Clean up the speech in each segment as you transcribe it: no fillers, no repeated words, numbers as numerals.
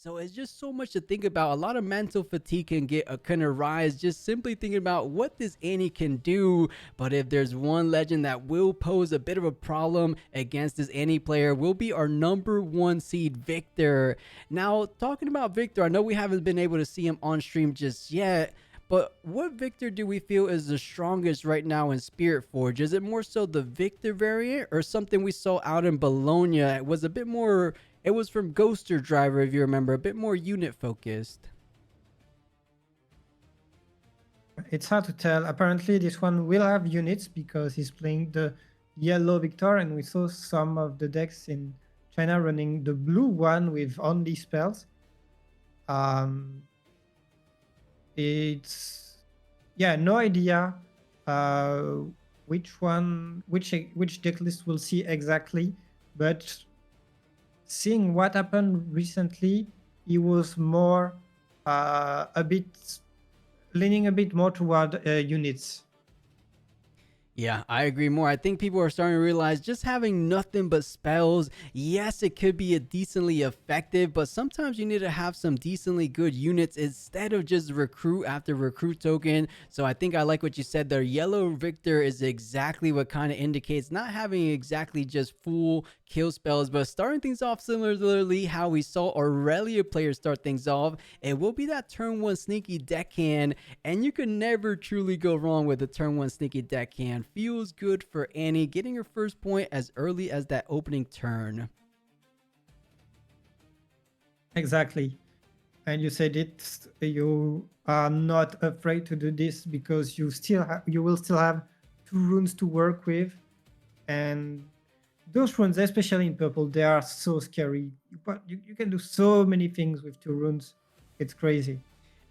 So it's just so much to think about. A lot of mental fatigue can arise just simply thinking about what this Annie can do. But if there's one legend that will pose a bit of a problem against this Annie player, will be our number one seed Viktor. Now, talking about Viktor, I know we haven't been able to see him on stream just yet, but what Viktor do we feel is the strongest right now in Spiritforge? Is it more so the Viktor variant or something we saw out in Bologna? It was a bit more, it was from Ghoster Driver, if you remember, a bit more unit focused. It's hard to tell. Apparently, this one will have units because he's playing the yellow Viktor, and we saw some of the decks in China running the blue one with only spells. It's no idea which deck list we'll see exactly, but seeing what happened recently, he was more leaning a bit more toward units. Yeah, I agree more. I think people are starting to realize just having nothing but spells, yes, it could be a decently effective, but sometimes you need to have some decently good units instead of just recruit after recruit token. So I think I like what you said there. Yellow Viktor is exactly what kind of indicates not having exactly just full kill spells, but starting things off similarly how we saw Aurelia players start things off. It will be that turn one sneaky deckhand, and you can never truly go wrong with a turn one sneaky deckhand. Feels good for Annie getting her first point as early as that opening turn. Exactly. And you said it, you are not afraid to do this because you will still have 2 runes to work with, and those runes, especially in purple, they are so scary. But you can do so many things with 2 runes. It's crazy.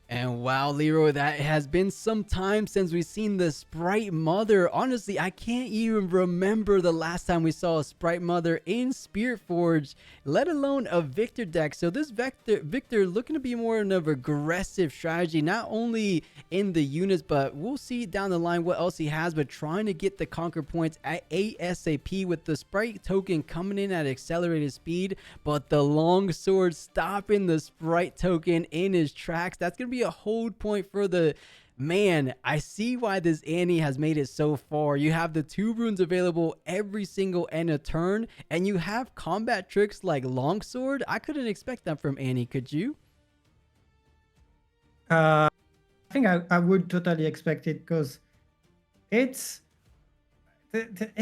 And wow, Leroy, that has been some time since we've seen the Sprite Mother. Honestly, I can't even remember the last time we saw a Sprite Mother in Spiritforge, let alone a Viktor deck. So this Viktor looking to be more of an aggressive strategy, not only in the units, but we'll see down the line what else he has, but trying to get the conquer points at ASAP with the Sprite token coming in at accelerated speed, but the long sword stopping the Sprite token in his tracks. That's going to be a hold point for the man. I see why this Annie has made it so far. You have the 2 runes available every single end of turn, and you have combat tricks like longsword. I couldn't expect that from Annie, could you? I think I would totally expect it because it's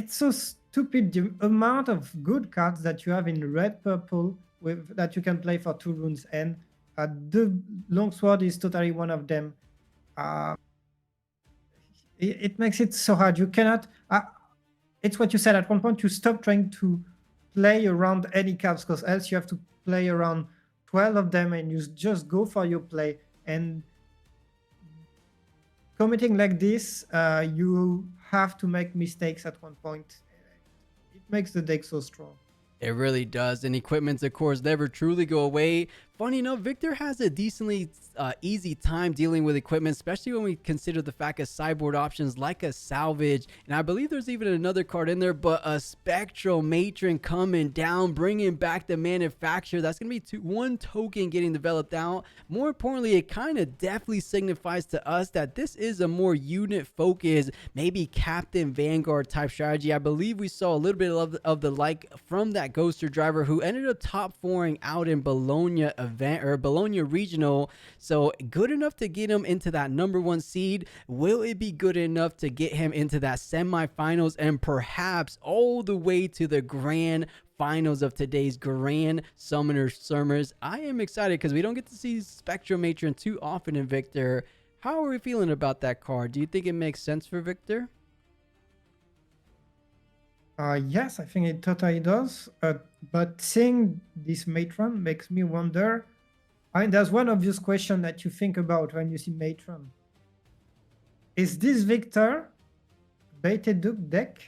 so stupid the amount of good cards that you have in red purple with that you can play for 2 runes, and the longsword is totally one of them. It makes it so hard. You cannot. It's what you said at one point. You stop trying to play around any cards because else you have to play around 12 of them, and you just go for your play. And committing like this, you have to make mistakes at one point. It makes the deck so strong. It really does, and equipments, of course, never truly go away. Funny enough, Viktor has a decently easy time dealing with equipment, especially when we consider the fact of sideboard options like a salvage. And I believe there's even another card in there, but a Spectral Matron coming down, bringing back the manufacturer. That's going to be 1 token getting developed out. More importantly, it kind of definitely signifies to us that this is a more unit-focused, maybe Captain Vanguard type strategy. I believe we saw a little bit of the like from that Ghoster Driver who ended up top 4ing out in Bologna event or Bologna regional. So good enough to get him into that number 1 seed. Will it be good enough to get him into that semifinals and perhaps all the way to the grand finals of today's Grand Summoner Skirmish? I am excited because we don't get to see Spectral Matron too often in Viktor. How are we feeling about that card? Do you think it makes sense for Viktor? Yes, I think it totally does. But seeing this Matron makes me wonder. I mean, there's one obvious question that you think about when you see Matron. Is this Viktor baited Duke deck?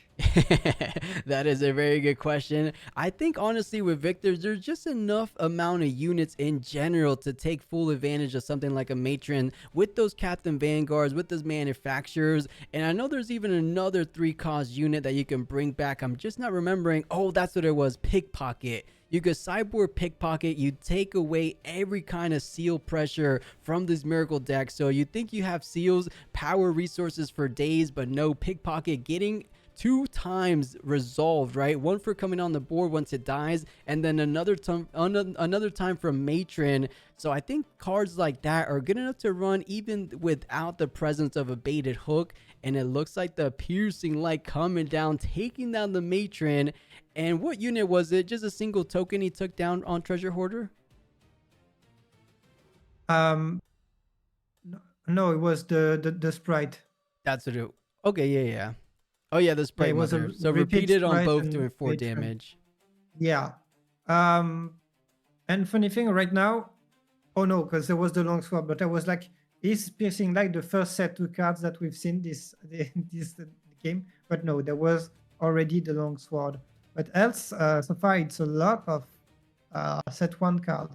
That is a very good question. I think honestly with Viktor, there's just enough amount of units in general to take full advantage of something like a Matron with those Captain Vanguards, with those manufacturers. And I know there's even another 3-cost unit that you can bring back. I'm just not remembering. Oh, that's what it was. Pickpocket. you could sideboard Pickpocket. You take away every kind of seal pressure from this Miracle deck. So you think you have seals, power resources for days, but no, Pickpocket getting 2 times resolved, right? One for coming on the board once it dies, and then another time from Matron. So I think cards like that are good enough to run even without the presence of a baited hook. And it looks like the piercing light coming down, taking down the Matron. And what unit was it? Just a single token he took down on Treasure Hoarder? Um, no, it was the sprite. That's what it. Okay, yeah. Oh yeah, the Yeah, Sprite it was a Mother. So repeat repeated on sprite both, and doing 4 Matron. damage. Yeah. And funny thing right now, oh no, because there was the longsword, but I was like, is piercing like the first set 2 cards that we've seen this game? But no, there was already the longsword. But else, so far it's a lot of set 1 card.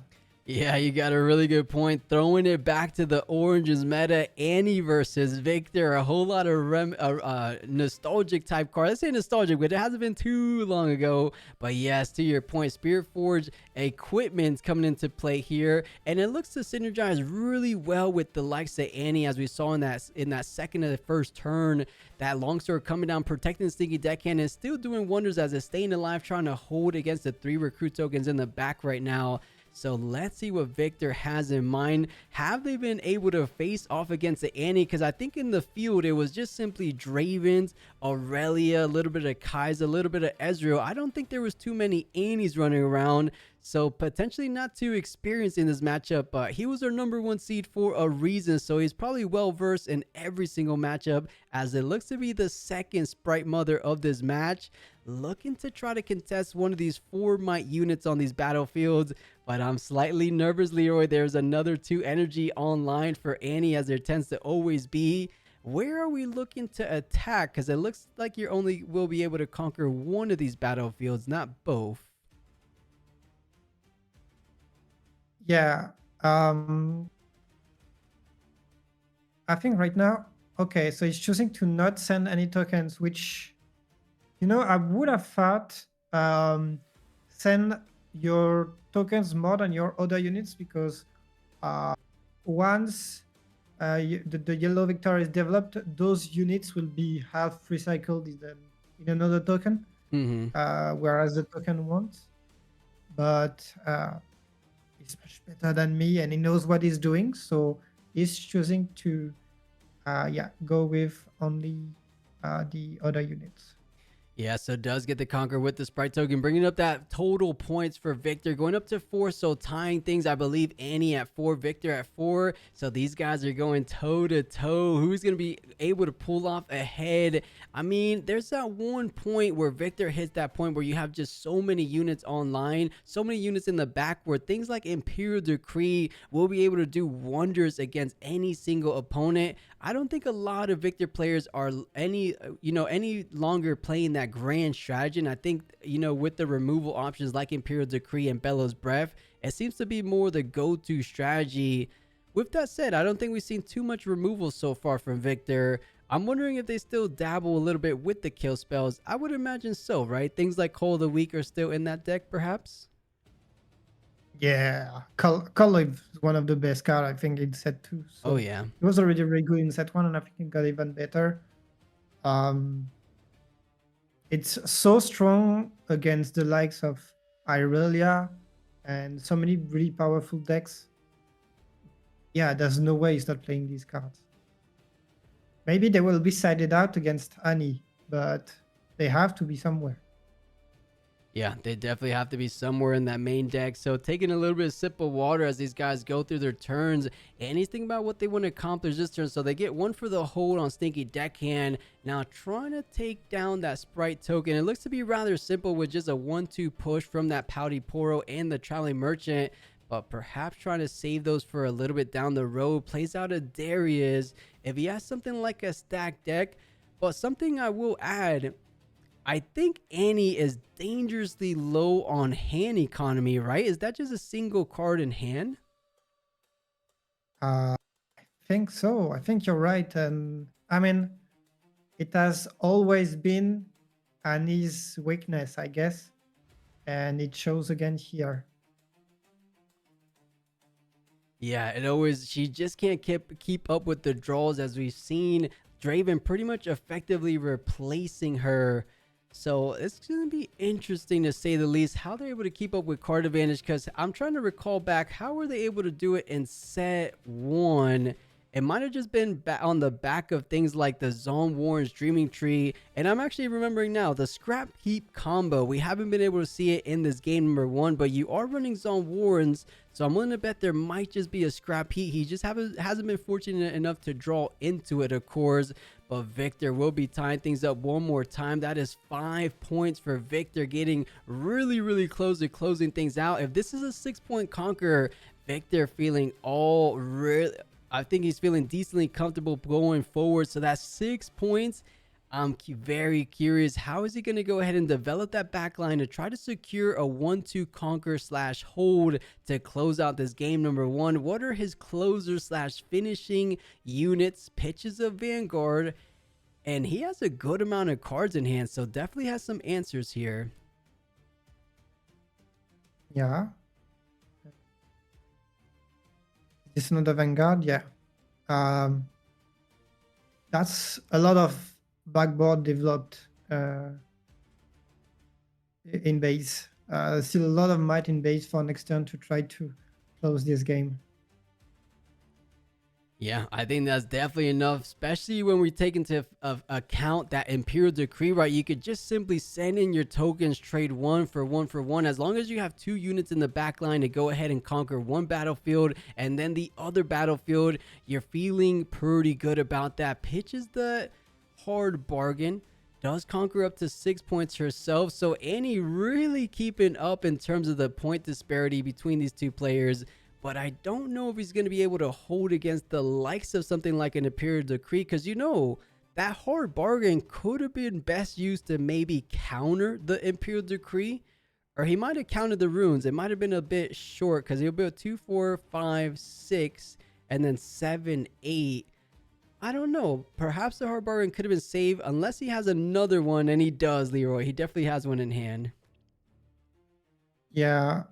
Yeah, you got a really good point. Throwing it back to the oranges meta, Annie versus Viktor. A whole lot of nostalgic type card. Let's say nostalgic, but it hasn't been too long ago. But yes, to your point, Spiritforged equipment coming into play here, and it looks to synergize really well with the likes of Annie, as we saw in that second of the first turn. That longsword coming down, protecting the stinky deckhand, and still doing wonders as it's staying alive, trying to hold against the 3 recruit tokens in the back right now. So let's see what Viktor has in mind. Have they been able to face off against the Annie? Because I think in the field, it was just simply Dravens, Aurelia, a little bit of Kaiser, a little bit of Ezreal. I don't think there was too many Annies running around. So potentially not too experienced in this matchup, but he was our #1 seed for a reason. So he's probably well versed in every single matchup, as it looks to be the second Sprite Mother of this match. Looking to try to contest one of these 4 might units on these battlefields, but I'm slightly nervous, Leroy. There's another 2 energy online for Annie, as there tends to always be. Where are we looking to attack? Because it looks like you only will be able to conquer one of these battlefields, not both. Yeah. I think right now, okay, so he's choosing to not send any tokens, which, I would have thought send your tokens more than your other units, because once the yellow Viktor is developed, those units will be half recycled in another token, whereas the token won't. But he's much better than me, and he knows what he's doing, so he's choosing to go with only the other units. Yeah, so does get the conquer with the Sprite token, bringing up that total points for Viktor, going up to 4, so tying things. I believe Annie at 4, Viktor at 4, so these guys are going toe-to-toe. Who's going to be able to pull off ahead? I mean, there's that one point where Viktor hits that point where you have just so many units online, so many units in the back, where things like Imperial Decree will be able to do wonders against any single opponent. I don't think a lot of Viktor players are any longer playing that grand strategy. And I think, with the removal options like Imperial Decree and Bellows Breath, it seems to be more the go-to strategy. With that said, I don't think we've seen too much removal so far from Viktor. I'm wondering if they still dabble a little bit with the kill spells. I would imagine so, right? Things like Call of the Week are still in that deck, perhaps? Yeah, Call is one of the best cards, I think, in set 2. So Oh, yeah. it was already very good in set 1, and I think it got even better. It's so strong against the likes of Irelia and so many really powerful decks. Yeah, there's no way he's not playing these cards. Maybe they will be sided out against Annie, but they have to be somewhere. Yeah, they definitely have to be somewhere in that main deck. So taking a little bit of sip of water as these guys go through their turns. And he's thinking about what they want to accomplish this turn. So they get 1 for the hold on Stinky Deckhand. Now trying to take down that Sprite token. It looks to be rather simple with just a 1-2 push from that Pouty Poro and the Traveling Merchant. But perhaps trying to save those for a little bit down the road. Plays out a Darius. If he has something like a stacked deck. But something I will add, I think Annie is dangerously low on hand economy, right? Is that just a single card in hand? I think so. I think you're right. And I mean, it has always been Annie's weakness, I guess. and it shows again here. Yeah, it always, she just can't keep up with the draws, as we've seen Draven pretty much effectively replacing her. So it's going to be interesting to say the least how they're able to keep up with card advantage, because I'm trying to recall back, how were they able to do it in set 1? It might have just been on the back of things like the Zone Warren's Dreaming Tree. And I'm actually remembering now, the Scrap Heap combo. We haven't been able to see it in this game number 1, but you are running Zone Warren's. So I'm willing to bet there might just be a Scrap Heap. He just hasn't been fortunate enough to draw into it, of course. But Viktor will be tying things up one more time. That is 5 points for Viktor, getting really, really close to closing things out. If this is a 6-point conqueror, Viktor feeling all really... I think he's feeling decently comfortable going forward. So that's 6 points. I'm very curious. How is he going to go ahead and develop that backline to try to secure a 1-2 conquer / hold to close out this game number 1? What are his closer / finishing units? Pitches of Vanguard. And he has a good amount of cards in hand. So definitely has some answers here. Yeah. Is this another Vanguard? Yeah. That's a lot of backboard developed in base. Still a lot of might in base for next turn to try to close this game. Yeah, I think that's definitely enough, especially when we take into account that Imperial Decree, right? You could just simply send in your tokens, trade 1 for 1 for 1. As long as you have 2 units in the back line to go ahead and conquer one battlefield and then the other battlefield, you're feeling pretty good about that. Pitches the hard bargain. Does conquer up to 6 points herself. So Annie really keeping up in terms of the point disparity between these two players. But I don't know if he's going to be able to hold against the likes of something like an Imperial Decree, because you know that hard bargain could have been best used to maybe counter the Imperial Decree, or he might have countered the runes. It might have been a bit short because he'll build 2, 4, 5, 6, and then 7, 8. I don't know. Perhaps the hard bargain could have been saved unless he has another one, and he does, Leroy. He definitely has one in hand. Yeah,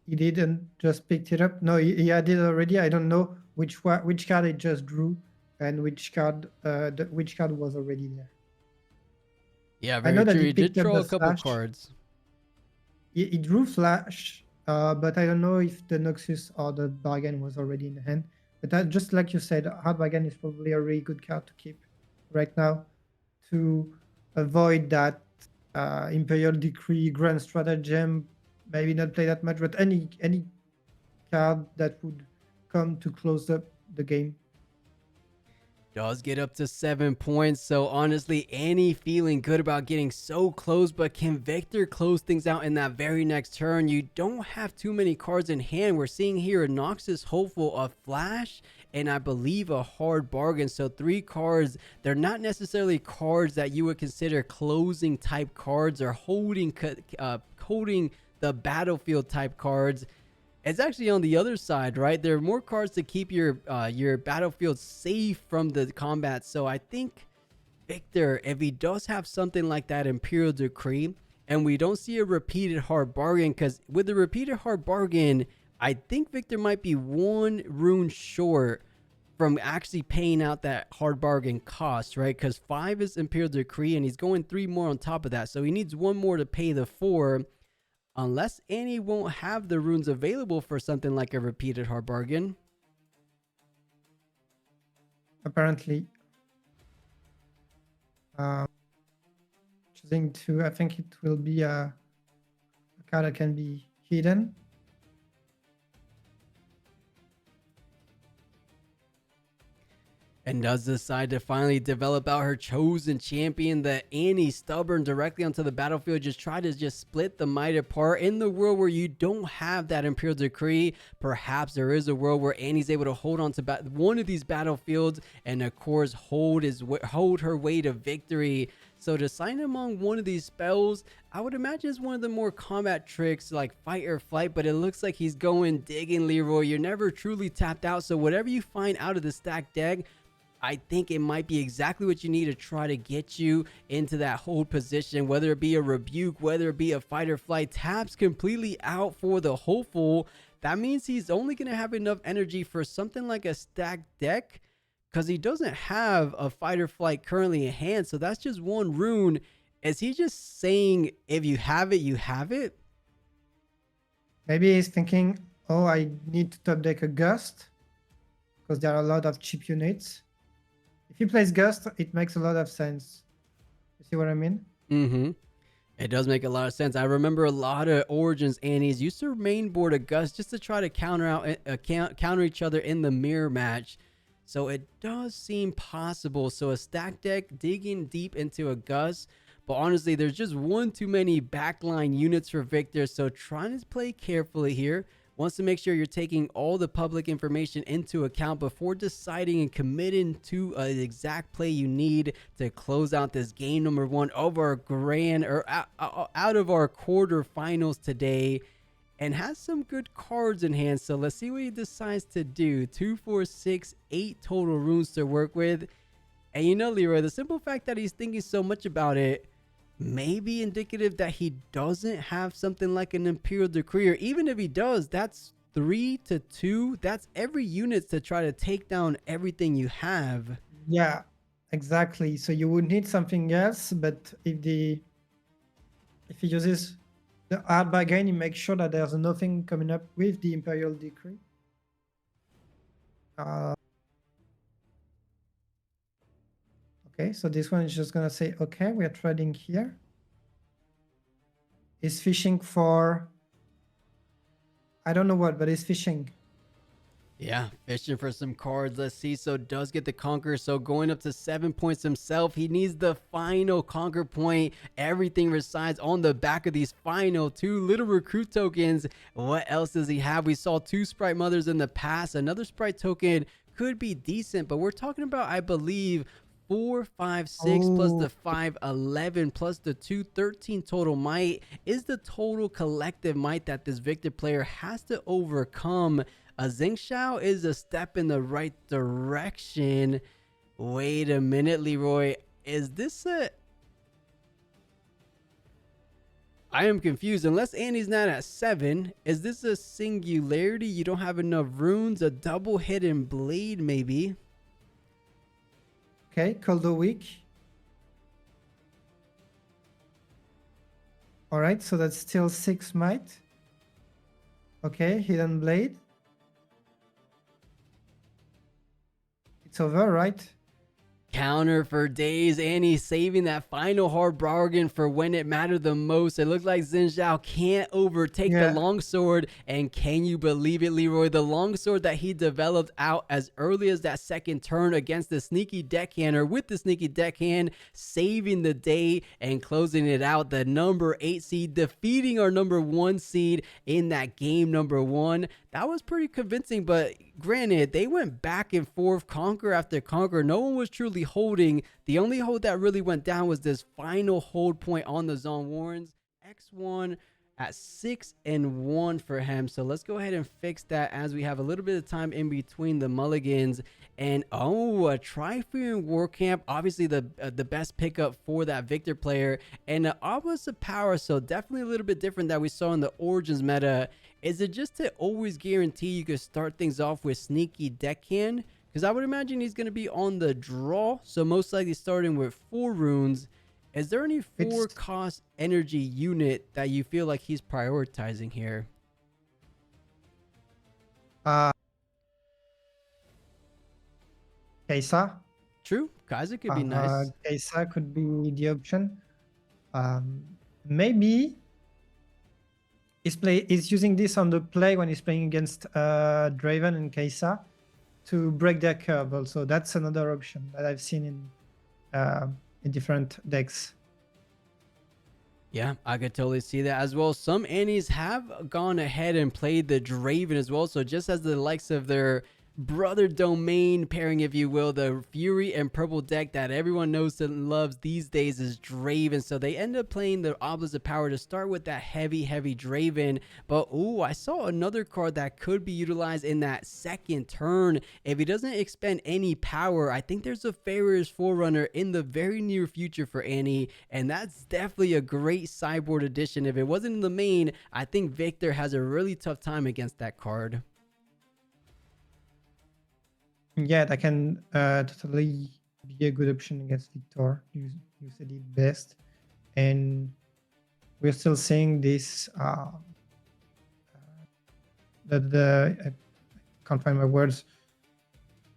he didn't just picked it up. No, he had it already. I don't know which card it just drew and which card was already there. Yeah, very true. He did draw a couple cards. He drew Flash, but I don't know if the Noxus or the Bargain was already in the hand. But that, just like you said, Hard Bargain is probably a really good card to keep right now to avoid that Imperial Decree, Grand Stratagem. Maybe not play that much, but any card that would come to close up the game. Does get up to 7 points. So honestly, Annie feeling good about getting so close, but can Viktor close things out in that very next turn? You don't have too many cards in hand. We're seeing here a Noxus Hopeful, a Flash, and I believe a Hard Bargain. So 3 cards. They're not necessarily cards that you would consider closing type cards or holding the battlefield type cards. It's actually on the other side, right? There are more cards to keep your battlefield safe from the combat. So I think Viktor, if he does have something like that Imperial Decree, and we don't see a repeated hard bargain, because with the repeated hard bargain, I think Viktor might be 1 rune short from actually paying out that hard bargain cost, right? Because 5 is Imperial Decree, and he's going 3 more on top of that. So he needs 1 more to pay the 4. Unless Annie won't have the runes available for something like a repeated hard bargain. Apparently. Choosing to, I think it will be a card that can be hidden. And does decide to finally develop out her chosen champion, the Annie Stubborn, directly onto the battlefield. Just try to just split the might apart. In the world where you don't have that Imperial Decree, perhaps there is a world where Annie's able to hold on to one of these battlefields and of course hold her way to victory. So to sign among one of these spells, I would imagine it's one of the more combat tricks like fight or flight, but it looks like he's going digging, Leroy. You're never truly tapped out, so whatever you find out of the stacked deck, I think it might be exactly what you need to try to get you into that hold position, whether it be a rebuke, whether it be a fight or flight. Taps completely out for the hopeful. That means he's only going to have enough energy for something like a stacked deck because he doesn't have a fight or flight currently in hand. So that's just one rune. Is he just saying, if you have it, you have it? Maybe he's thinking, oh, I need to top deck a Gust because there are a lot of cheap units. If he plays Gust, it makes a lot of sense. You see what I mean? Mm-hmm. It does make a lot of sense. I remember a lot of Origins Annies used to mainboard a Gust just to try to counter each other in the mirror match. So it does seem possible. So a stack deck digging deep into a Gust. But honestly, there's just one too many backline units for Viktor. So trying to play carefully here. Wants to make sure you're taking all the public information into account before deciding and committing to an exact play you need to close out this game number 1 of our out of our quarterfinals today, and has some good cards in hand. So let's see what he decides to do. 2, 4, 6, 8 total runes to work with. And you know, Leroy, the simple fact that he's thinking so much about it may be indicative that he doesn't have something like an Imperial Decree, or even if he does, that's 3 to 2. That's every unit to try to take down everything you have. Yeah, exactly. So you would need something else, but if he uses the hard bargain, he makes sure that there's nothing coming up with the Imperial Decree. Okay, so this one is just gonna say, okay, we are trading here. He's fishing for, I don't know what, but he's fishing. Yeah, fishing for some cards. Let's see. So does get the conquer. So going up to 7 points himself. He needs the final conquer point. Everything resides on the back of these final 2 little recruit tokens. What else does he have? We saw 2 Sprite Mothers in the past. Another Sprite token could be decent, but we're talking about, I believe, 4, 5, 6 plus the 5, 11 plus the 2, 13 total might is the total collective might that this Viktor player has to overcome. A Xingqiao is a step in the right direction. Wait a minute, Leroy. Is this a... I am confused. Unless Andy's not at 7, is this a singularity? You don't have enough runes? A double hidden blade, maybe? Okay, Coldo Week. All right, so that's still 6 might. Okay, Hidden Blade. It's over, right? Counter for days, and he's saving that final hard bargain for when it mattered the most. It looks like Xingqiao can't overtake the longsword, and can you believe it, Leroy? The longsword that he developed out as early as that second turn against the sneaky deckhander, with the sneaky deckhand saving the day and closing it out. The number 8 seed defeating our number 1 seed in that game number 1. That was pretty convincing, but granted, they went back and forth, conquer after conquer. No one was truly holding. The only hold that really went down was this final hold point on the Zone Warrens. X1 at 6-1 for him. So let's go ahead and fix that as we have a little bit of time in between the mulligans. And oh, a Trifuran War Camp, obviously the best pickup for that Viktor player, and an Obelisk of Power. So definitely a little bit different that we saw in the Origins meta. Is it just to always guarantee you could start things off with sneaky deckhand? Because I would imagine he's going to be on the draw, so most likely starting with 4 runes. Is there any 4 cost energy unit that you feel like he's prioritizing here? Kaisa. True, Kaisa could be nice. Kaisa could be the option. Maybe he's using this on the play when he's playing against Draven and Kaisa to break their curve. Also, that's another option that I've seen in different decks. Yeah, I could totally see that as well. Some Annies have gone ahead and played the Draven as well. So just as the likes of their brother domain pairing, if you will. The Fury and purple deck that everyone knows and loves these days is Draven. So they end up playing the Obelisk of Power to start with that heavy Draven. But ooh, I saw another card that could be utilized in that second turn. If he doesn't expend any power, I think there's a Farrier's Forerunner in the very near future for Annie. And that's definitely a great sideboard addition. If it wasn't in the main, I think Viktor has a really tough time against that card. Yeah, that can totally be a good option against Viktor. You said it best. And we're still seeing this I can't find my words.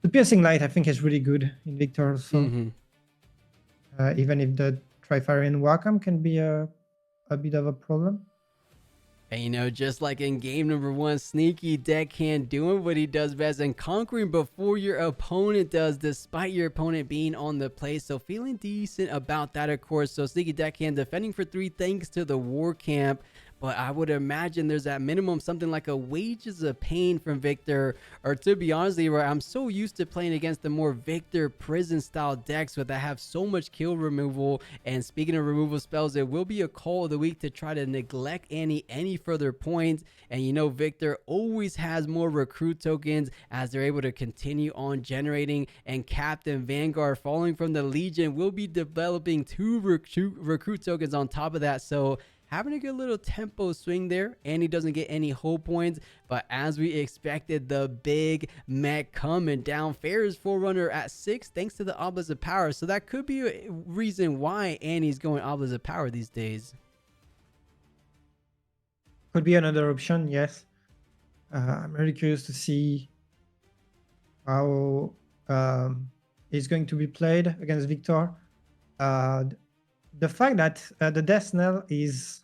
The piercing light I think is really good in Viktor also. Even if the Trifarian Wacom can be a bit of a problem. And you know, just like in game number 1, Sneaky Deckhand doing what he does best and conquering before your opponent does, despite your opponent being on the play. So feeling decent about that, of course. So Sneaky Deckhand defending for 3 thanks to the War Camp. But I would imagine there's at minimum something like a Wages of Pain from Viktor. Or to be honest, Leroy, I'm so used to playing against the more Viktor prison style decks that have so much kill removal. And speaking of removal spells, it will be a call of the week to try to neglect any further points. And you know, Viktor always has more recruit tokens as they're able to continue on generating. And Captain Vanguard falling from the Legion will be developing 2 recruit tokens on top of that. So having a good little tempo swing there, and he doesn't get any hull points. But as we expected, the big mech coming down. Farrier's Forerunner at 6 thanks to the Obelisk of Power. So that could be a reason why Annie's going Obelisk of Power these days. Could be another option, yes. I'm really curious to see how it's going to be played against Viktor. The fact that the Death Knell is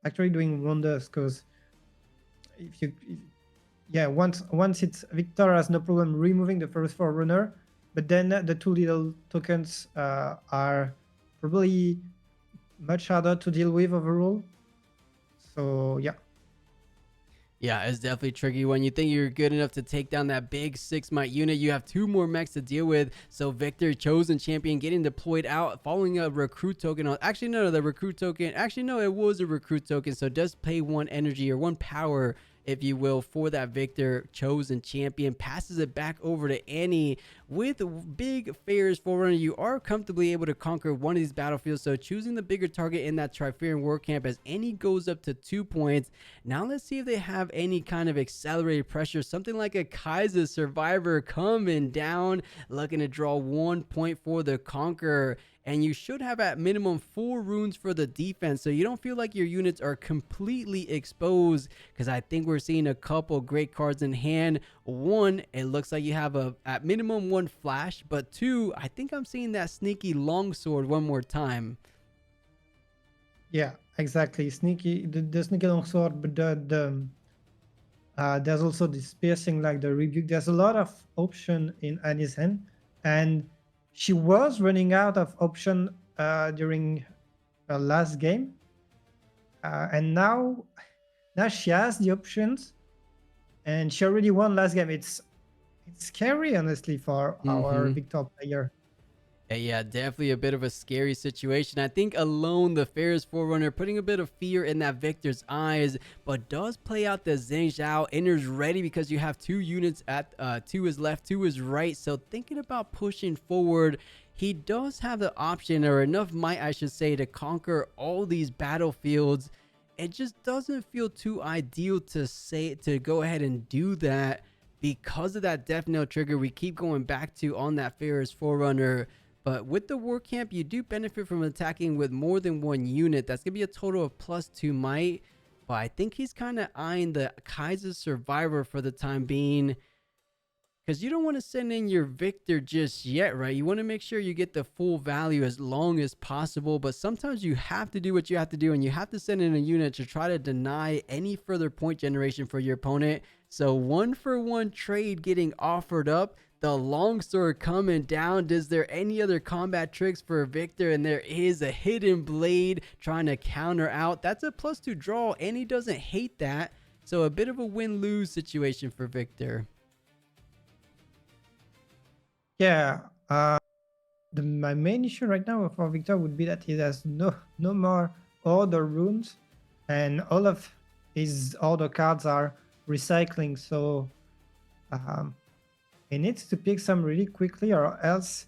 actually doing wonders, because once it's Viktor has no problem removing the first Forerunner, but then the 2 little tokens are probably much harder to deal with overall. So yeah. Yeah, it's definitely tricky. When you think you're good enough to take down that big 6-might unit, you have 2 more mechs to deal with. So Viktor, chosen champion, getting deployed out, following a recruit token on. Actually, no, the recruit token. Actually, no, it was a recruit token. So it does pay 1 energy or 1 power, if you will, for that Viktor chosen champion. Passes it back over to Annie with big Farrier's Forerunner. You are comfortably able to conquer one of these battlefields. So choosing the bigger target in that Trifarian War Camp as Annie goes up to 2 points. Now let's see if they have any kind of accelerated pressure. Something like a Kaiser Survivor coming down, looking to draw 1 point for the Conqueror. And you should have at minimum 4 runes for the defense, so you don't feel like your units are completely exposed, because I think we're seeing a couple great cards in hand. 1, it looks like you have at minimum 1 flash, but 2, I think I'm seeing that sneaky longsword one more time. Yeah, exactly. Sneaky, the sneaky longsword, but there's also this piercing like the rebuke. There's a lot of option in Annie's hand, and she was running out of option during her last game, and now she has the options, and she already won last game. It's scary, honestly, for our Viktor player. Yeah, definitely a bit of a scary situation. I think alone the Farrier's Forerunner putting a bit of fear in that Viktor's eyes, but does play out the Zheng Zhao. Enters ready because you have 2 units at 2 is left, 2 is right. So thinking about pushing forward, he does have the option, or enough might I should say, to conquer all these battlefields. It just doesn't feel too ideal to go ahead and do that because of that Death Knell trigger we keep going back to on that Farrier's Forerunner. But with the War Camp, you do benefit from attacking with more than 1 unit. That's going to be a total of +2 might. But I think he's kind of eyeing the Kaiser Survivor for the time being, because you don't want to send in your Viktor just yet, right? You want to make sure you get the full value as long as possible. But sometimes you have to do what you have to do, and you have to send in a unit to try to deny any further point generation for your opponent. So 1-for-1 trade getting offered up. The longsword coming down. Is there any other combat tricks for Viktor? And there is a hidden blade trying to counter out. That's a +2 draw, and he doesn't hate that. So a bit of a win-lose situation for Viktor. Yeah. My main issue right now for Victor would be that he has no more order runes, and all of his order cards are recycling. So um, he needs to pick some really quickly, or else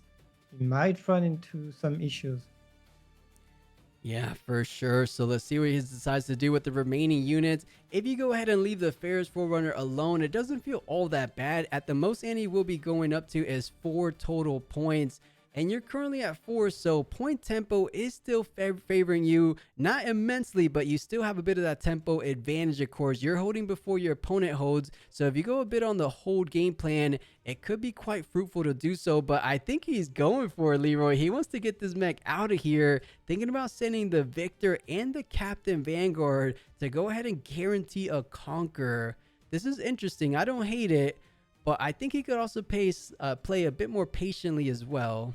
he might run into some issues. Yeah, for sure. So let's see what he decides to do with the remaining units. If you go ahead and leave the Ferris Forerunner alone, it doesn't feel all that bad. At the most Annie will be going up to is 4 total points. And you're currently at 4, so point tempo is still favoring you. Not immensely, but you still have a bit of that tempo advantage, of course. You're holding before your opponent holds. So if you go a bit on the hold game plan, it could be quite fruitful to do so. But I think he's going for it, Leroy. He wants to get this mech out of here. Thinking about sending the Viktor and the Captain Vanguard to go ahead and guarantee a conquer. This is interesting. I don't hate it. But I think he could also play a bit more patiently as well.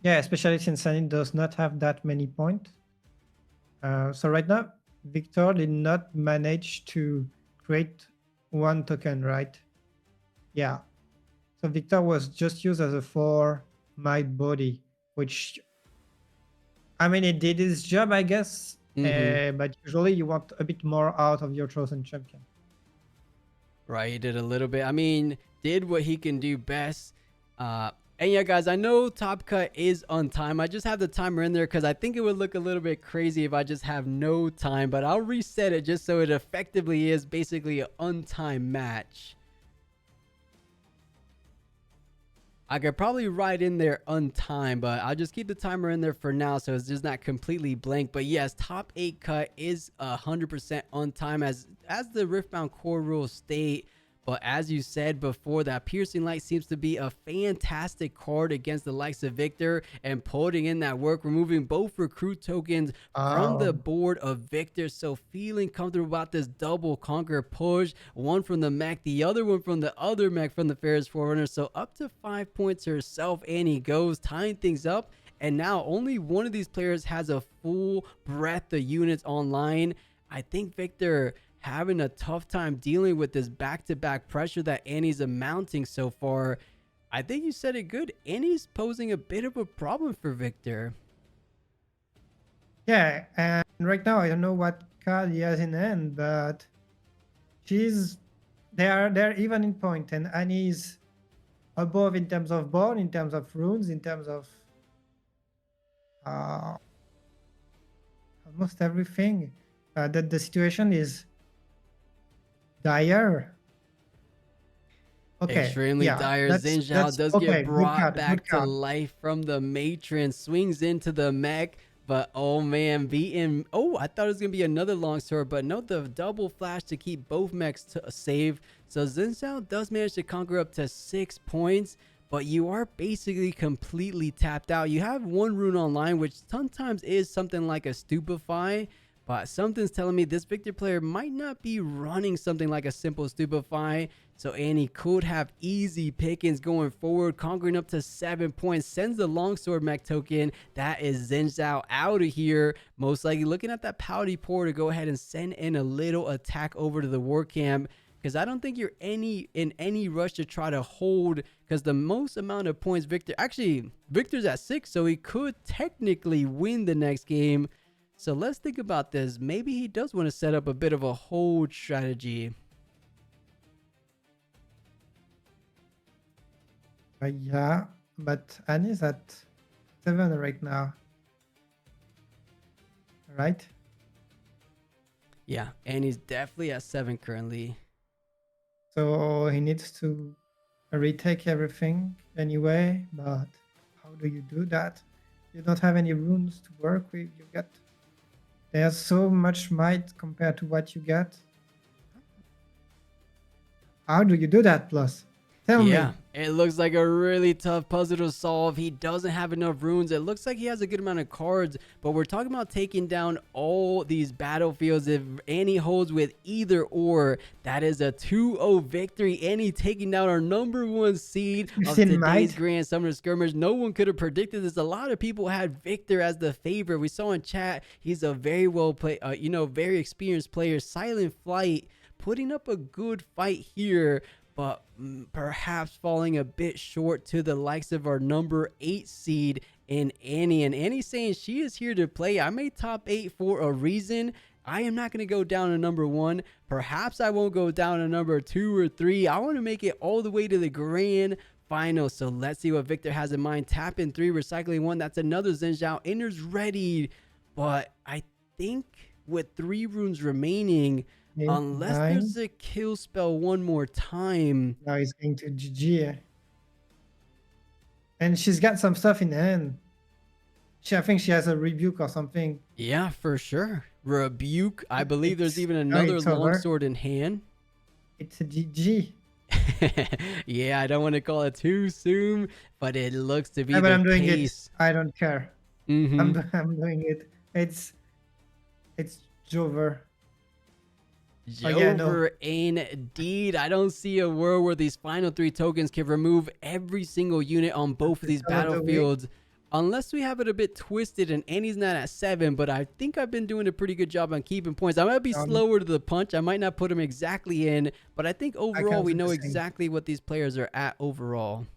Yeah, especially since Sunny does not have that many points. So right now, Victor did not manage to create one token, right? Yeah. So Victor was just used as a 4 might body, which, I mean, it did its job, I guess. But usually you want a bit more out of your chosen champion. Right, he did a little bit. I mean, did what he can do best. And yeah, guys, I know Top Cut is on time. I just have the timer in there because I think it would look a little bit crazy if I just have no time. But I'll reset it just so it effectively is basically an untimed match. I could probably write in there untimed, but I'll just keep the timer in there for now so it's just not completely blank. But yes, top 8 cut is 100% on time as the Riftbound core rules state. But as you said before, that Piercing Light seems to be a fantastic card against the likes of Viktor, and putting in that work, removing both recruit tokens from the board of Viktor. So feeling comfortable about this double conquer push, one from the mech, the other one from the other mech from the Ferris Forerunner. So up to 5 points herself, and he goes, tying things up. And now only one of these players has a full breadth of units online. I think Viktor having a tough time dealing with this back-to-back pressure that Annie's amounting so far. I think you said it good. Annie's posing a bit of a problem for Viktor. Yeah, and right now I don't know what card he has in hand, but they're even in point, and Annie's above in terms of board, in terms of runes, in terms of almost everything. That the situation is dire. Okay. Extremely dire. Xin Zhao does get brought back to life from the matron, swings into the mech, but oh man, beaten. Oh, I thought it was gonna be another longsword, but no, the double flash to keep both mechs safe. So Xin Zhao does manage to conquer up to 6 points, but you are basically completely tapped out. You have one rune online, which sometimes is something like a Stupefy, but something's telling me this Viktor player might not be running something like a simple Stupefy. So Annie could have easy pickings going forward, conquering up to 7 points, sends the longsword mech token. That is Xin Zhao out of here. Most likely looking at that Pouty Pour to go ahead and send in a little attack over to the war camp, because I don't think you're in any rush to try to hold, because the most amount of points Viktor's at 6, so he could technically win the next game. So let's think about this. Maybe he does want to set up a bit of a hold strategy. Yeah, but Annie's at 7 right now. Right? Yeah, and he's definitely at 7 currently. So he needs to retake everything anyway, but how do you do that? You don't have any runes to work with. There's so much might compared to what you get. How do you do that, Plus? Tell me. Yeah, it looks like a really tough puzzle to solve. He doesn't have enough runes. It looks like he has a good amount of cards, but we're talking about taking down all these battlefields. If Annie holds with either or, that is a 2-0 victory. Annie taking down our #1 seed of today's Grand Summoner Skirmish. No one could have predicted this. A lot of people had Viktor as the favorite. We saw in chat, he's a very very experienced player. Silentflight putting up a good fight here, but perhaps falling a bit short to the likes of our number 8 seed in Annie. And Annie saying she is here to play. I made top 8 for a reason. I am not going to go down to number 1. Perhaps I won't go down to number 2 or 3. I want to make it all the way to the grand final. So let's see what Viktor has in mind. Tap in 3, recycling 1. That's another Xin Zhao. Inner's ready. But I think with 3 runes remaining, unless 9. there's a kill spell one more time. Now he's going to GG. And she's got some stuff in hand. I think she has a rebuke or something. Yeah, for sure. Rebuke. I believe there's even another longsword in hand. It's a GG. Yeah, I don't want to call it too soon, but it looks to be the but I'm doing case. it. I don't care. I'm doing it. It's Jover. Jover, indeed. I don't see a world where these final 3 tokens can remove every single unit on both of these battlefields. Unless we have it a bit twisted and Annie's not at 7, but I think I've been doing a pretty good job on keeping points. I might be slower to the punch. I might not put them exactly in, but I think overall we know exactly what these players are at overall.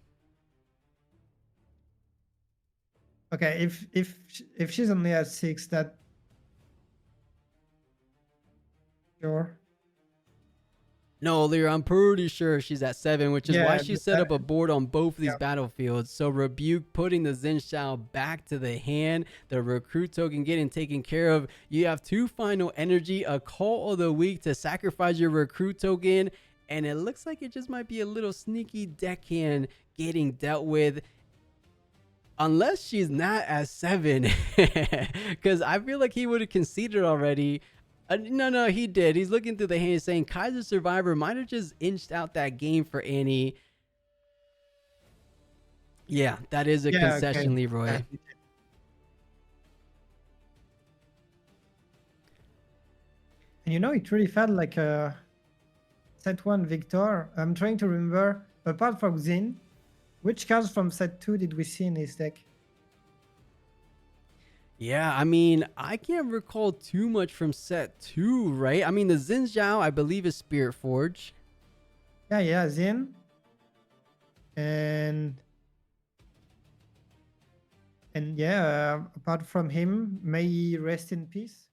Okay, if she's only at 6, that sure. No, Lear, I'm pretty sure she's at 7, which is why she set up a board on both of these battlefields. So Rebuke putting the Xin Zhao back to the hand, the recruit token getting taken care of. You have 2 final energy, a call of the week to sacrifice your recruit token, and it looks like it just might be a little sneaky deckhand getting dealt with. Unless she's not at 7, because I feel like he would have conceded already. No, he did. He's looking through the hand saying Kaiser Survivor might have just inched out that game for Annie. Yeah, that is a concession, okay. Leroy. And you know, it really felt like a set 1 Viktor. I'm trying to remember, apart from Xin, which cards from set 2 did we see in his deck? Yeah, I mean, I can't recall too much from set 2, right? I mean, the Xin Zhao, I believe, is Spiritforged. Yeah, Xin. And yeah, apart from him, may he rest in peace.